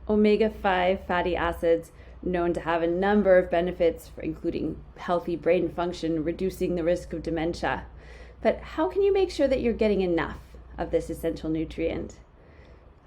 Omega-5 fatty acids known to have a number of benefits, including healthy brain function, reducing the risk of dementia. But how can you make sure that you're getting enough of this essential nutrient?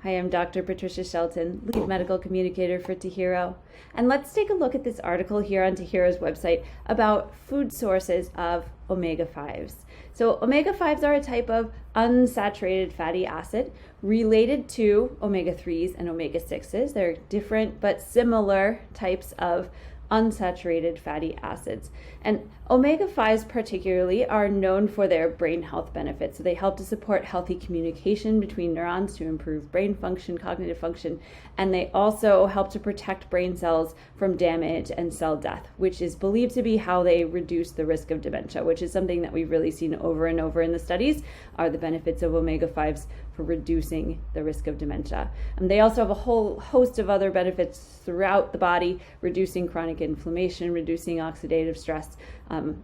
Hi, I'm Dr. Patricia Shelton, lead medical communicator for Tahiro. And let's take a look at this article here on Tahiro's website about food sources of omega-5s. So omega-5s are a type of unsaturated fatty acid related to omega-3s and omega-6s. They're different but similar types of unsaturated fatty acids. And omega-5s particularly are known for their brain health benefits. So they help to support healthy communication between neurons to improve brain function, cognitive function, and they also help to protect brain cells from damage and cell death, which is believed to be how they reduce the risk of dementia, which is something that we've really seen over and over in the studies, are the benefits of omega-5s for reducing the risk of dementia. And they also have a whole host of other benefits throughout the body, reducing chronic inflammation, reducing oxidative stress,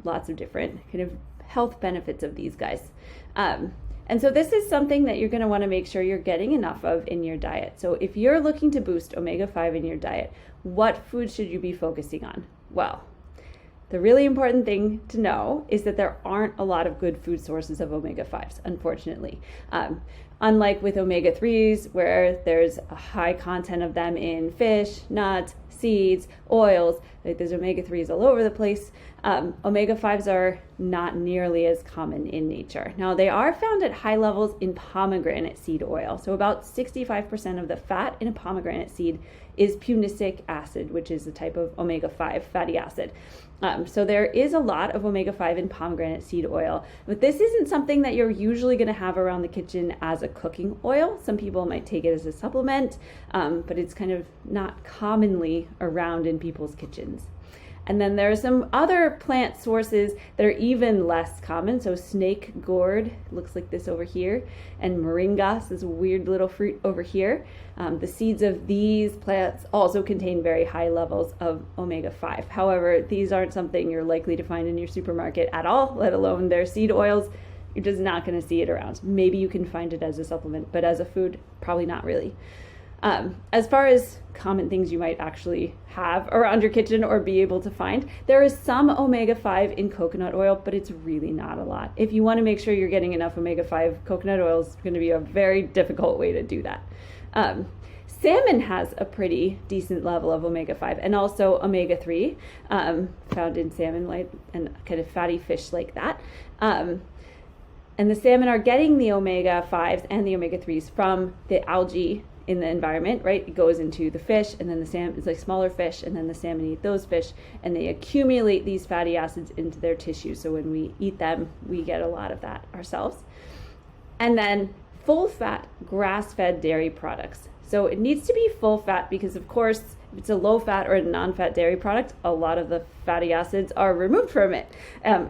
lots of different kind of health benefits of these guys. And so this is something that you're going to want to make sure you're getting enough of in your diet. So if you're looking to boost omega-5 in your diet, what foods should you be focusing on? Well, the really important thing to know is that there aren't a lot of good food sources of omega-5s, unfortunately. Unlike with omega-3s, where there's a high content of them in fish, nuts, seeds, oils, like there's omega-3s all over the place, omega-5s are not nearly as common in nature. Now, they are found at high levels in pomegranate seed oil. So about 65% of the fat in a pomegranate seed is punicic acid, which is a type of omega-5 fatty acid. So there is a lot of omega-5 in pomegranate seed oil, but this isn't something that you're usually going to have around the kitchen as a cooking oil. Some people might take it as a supplement, but it's kind of not commonly around in people's kitchens. And then there are some other plant sources that are even less common. So snake gourd looks like this over here, and moringa, this weird little fruit over here. The seeds of these plants also contain very high levels of omega-5. However, these aren't something you're likely to find in your supermarket at all, let alone their seed oils. You're just not going to see it around. Maybe you can find it as a supplement, but as a food, probably not really. As far as common things you might actually have around your kitchen or be able to find, there is some omega-5 in coconut oil, but it's really not a lot. If you want to make sure you're getting enough omega-5, coconut oil is going to be a very difficult way to do that. Salmon has a pretty decent level of omega-5 and also omega-3 found in salmon, like, and kind of fatty fish like that. And the salmon are getting the omega-5s and the omega-3s from the algae in the environment, right? It goes into the fish, and then the salmon, it's like smaller fish, and then the salmon eat those fish, and they accumulate these fatty acids into their tissues. So when we eat them, we get a lot of that ourselves. And then full fat grass-fed dairy products. So it needs to be full fat because, of course, if it's a low fat or a non-fat dairy product, a lot of the fatty acids are removed from it,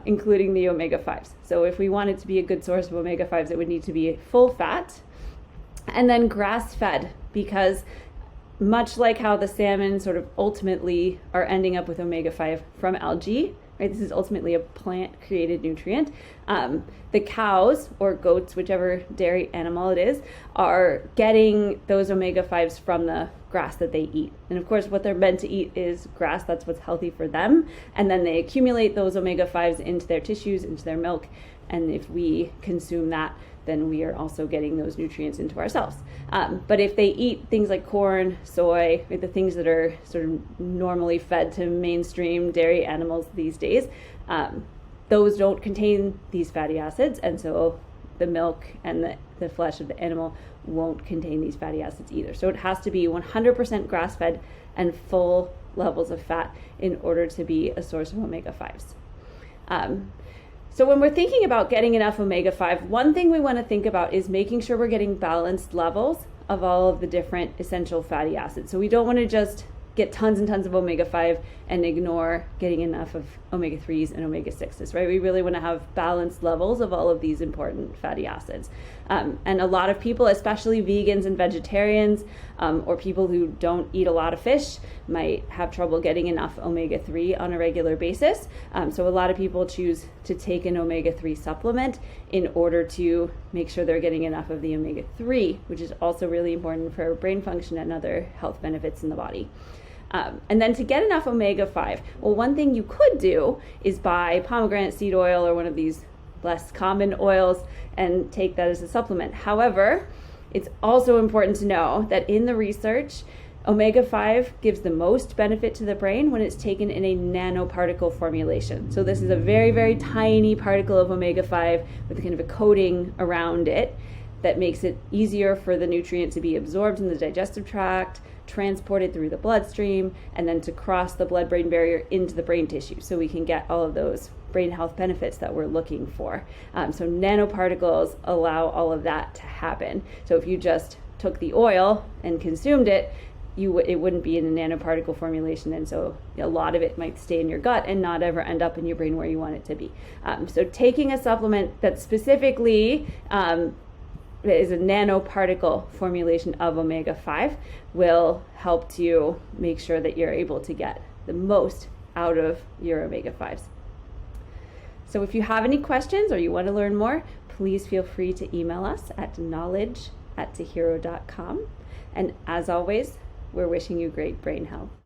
including the omega-5s. So if we want it to be a good source of omega-5s, it would need to be full fat. And then grass-fed, because much like how the salmon sort of ultimately are ending up with omega-5 from algae, right? This is ultimately a plant-created nutrient. The cows or goats, whichever dairy animal it is, are getting those omega-5s from the grass that they eat. And of course, what they're meant to eat is grass. That's what's healthy for them. And then they accumulate those omega-5s into their tissues, into their milk. And if we consume that, then we are also getting those nutrients into ourselves. But if they eat things like corn, soy, the things that are sort of normally fed to mainstream dairy animals these days, those don't contain these fatty acids, and so the milk and the flesh of the animal won't contain these fatty acids either. So it has to be 100% grass-fed and full levels of fat in order to be a source of omega-5s. So when we're thinking about getting enough omega-5, one thing we want to think about is making sure we're getting balanced levels of all of the different essential fatty acids. So we don't want to just get tons and tons of omega-5 and ignore getting enough of omega-3s and omega-6s, right? We really want to have balanced levels of all of these important fatty acids. And a lot of people, especially vegans and vegetarians, or people who don't eat a lot of fish, might have trouble getting enough omega-3 on a regular basis. So a lot of people choose to take an omega-3 supplement in order to make sure they're getting enough of the omega-3, which is also really important for brain function and other health benefits in the body. And then to get enough omega-5, well, one thing you could do is buy pomegranate seed oil or one of these less common oils and take that as a supplement. However, it's also important to know that in the research, omega-5 gives the most benefit to the brain when it's taken in a nanoparticle formulation. So this is a very, very tiny particle of omega-5 with kind of a coating around it that makes it easier for the nutrient to be absorbed in the digestive tract, transported through the bloodstream, and then to cross the blood-brain barrier into the brain tissue so we can get all of those brain health benefits that we're looking for. So nanoparticles allow all of that to happen. So if you just took the oil and consumed it, it wouldn't be in a nanoparticle formulation, and so a lot of it might stay in your gut and not ever end up in your brain where you want it to be. So taking a supplement that specifically is a nanoparticle formulation of omega-5 will help to make sure that you're able to get the most out of your omega-5s. So if you have any questions or you want to learn more, please feel free to email us at knowledge@tahiro.com. And as always, we're wishing you great brain health.